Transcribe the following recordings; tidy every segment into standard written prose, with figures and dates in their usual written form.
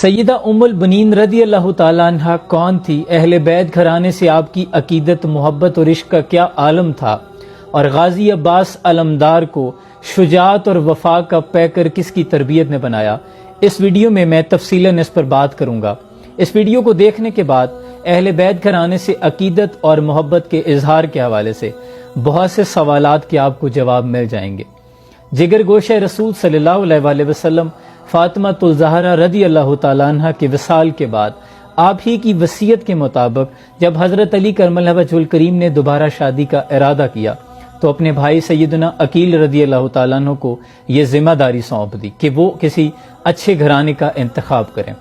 سیدہ ام البنین رضی اللہ تعالیٰ عنہ کون تھی؟ اہل بیت گھرانے سے آپ کی عقیدت، محبت اور عشق کا کیا عالم تھا؟ اور غازی عباس علمدار کو شجاعت اور وفا کا پیکر کس کی تربیت نے بنایا؟ اس ویڈیو میں میں تفصیلاً اس پر بات کروں گا۔ اس ویڈیو کو دیکھنے کے بعد اہل بیت گھرانے سے عقیدت اور محبت کے اظہار کے حوالے سے بہت سے سوالات کے آپ کو جواب مل جائیں گے۔ جگر گوشہ رسول صلی اللہ علیہ وآلہ وسلم فاطمہ الزہرا رضی اللہ تعالیٰ عنہ کے وصال کے بعد آپ ہی کی وصیت کے مطابق جب حضرت علی کرم اللہ وجہ الکریم نے دوبارہ شادی کا ارادہ کیا تو اپنے بھائی سیدنا عقیل رضی اللہ تعالیٰ عنہ کو یہ ذمہ داری سونپ دی کہ وہ کسی اچھے گھرانے کا انتخاب کریں۔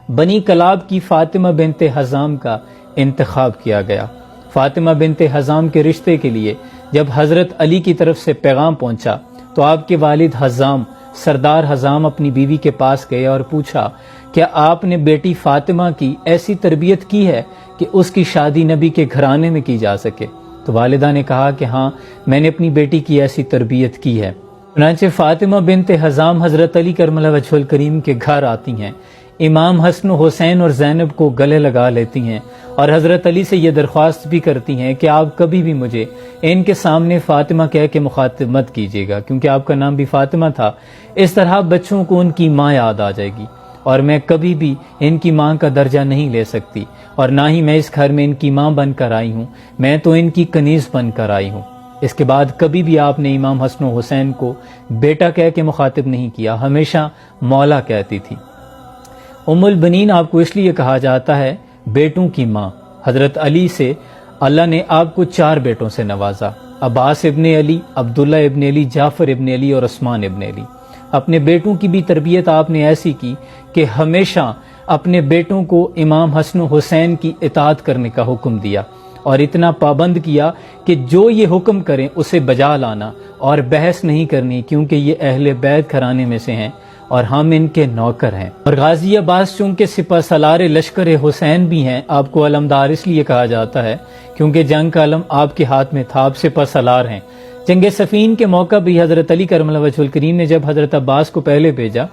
بنی کلاب کی فاطمہ بنت حزام کا انتخاب کیا گیا۔ فاطمہ بنت حزام کے رشتے کے لیے جب حضرت علی کی طرف سے پیغام پہنچا تو آپ کے والد حزام سردار حزام اپنی بیوی کے پاس گئے اور پوچھا کیا آپ نے بیٹی فاطمہ کی ایسی تربیت کی ہے کہ اس کی شادی نبی کے گھرانے میں کی جا سکے؟ تو والدہ نے کہا کہ ہاں، میں نے اپنی بیٹی کی ایسی تربیت کی ہے۔ چنانچہ فاطمہ بنت حزام حضرت علی کرم اللہ وجہ الکریم کے گھر آتی ہیں، امام حسن و حسین اور زینب کو گلے لگا لیتی ہیں اور حضرت علی سے یہ درخواست بھی کرتی ہیں کہ آپ کبھی بھی مجھے ان کے سامنے فاطمہ کہہ کے مخاطب مت کیجیے گا، کیونکہ آپ کا نام بھی فاطمہ تھا۔ اس طرح بچوں کو ان کی ماں یاد آ جائے گی اور میں کبھی بھی ان کی ماں کا درجہ نہیں لے سکتی، اور نہ ہی میں اس گھر میں ان کی ماں بن کر آئی ہوں، میں تو ان کی کنیز بن کر آئی ہوں۔ اس کے بعد کبھی بھی آپ نے امام حسن و حسین کو بیٹا کہہ کے مخاطب نہیں کیا، ہمیشہ مولا کہتی تھی۔ ام البنین آپ کو اس لیے کہا جاتا ہے بیٹوں کی ماں۔ حضرت علی سے اللہ نے آپ کو 4 بیٹوں سے نوازا: عباس ابن علی، عبداللہ ابن علی، جعفر ابن علی اور عثمان ابن علی۔ اپنے بیٹوں کی بھی تربیت آپ نے ایسی کی کہ ہمیشہ اپنے بیٹوں کو امام حسن و حسین کی اطاعت کرنے کا حکم دیا، اور اتنا پابند کیا کہ جو یہ حکم کریں اسے بجا لانا اور بحث نہیں کرنی، کیونکہ یہ اہل بیت گھرانے میں سے ہیں اور ہم ان کے نوکر ہیں۔ اور غازی عباس چونکہ سپہ سالار لشکر حسین بھی ہیں، آپ کو علمدار اس لیے کہا جاتا ہے کیونکہ جنگ کا علم آپ کے ہاتھ میں تھا، آپ سپہ سالار ہیں۔ جنگ صفین کے موقع بھی حضرت علی کرم اللہ وجہ الکریم نے جب حضرت عباس کو پہلے بھیجا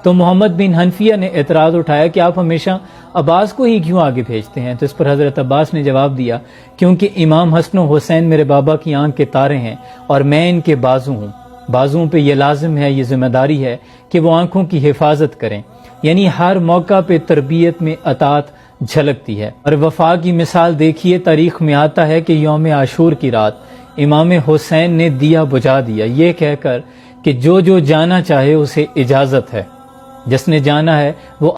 تو محمد بن حنفیہ نے اعتراض اٹھایا کہ آپ ہمیشہ عباس کو ہی کیوں آگے بھیجتے ہیں؟ تو اس پر حضرت عباس نے جواب دیا کیونکہ امام حسن و حسین میرے بابا کی آنکھ کے تارے ہیں اور میں ان کے بازو ہوں۔ بازوؤں پہ یہ لازم ہے، یہ ذمہ داری ہے کہ وہ آنکھوں کی حفاظت کریں، یعنی ہر موقع پہ تربیت میں اطاعت جھلکتی ہے۔ اور وفا کی مثال دیکھیے، تاریخ میں آتا ہے کہ یوم عاشور کی رات امام حسین نے دیا بجھا دیا، یہ کہہ کر کہ جو جانا چاہے اسے اجازت ہے، جس نے جانا ہے وہ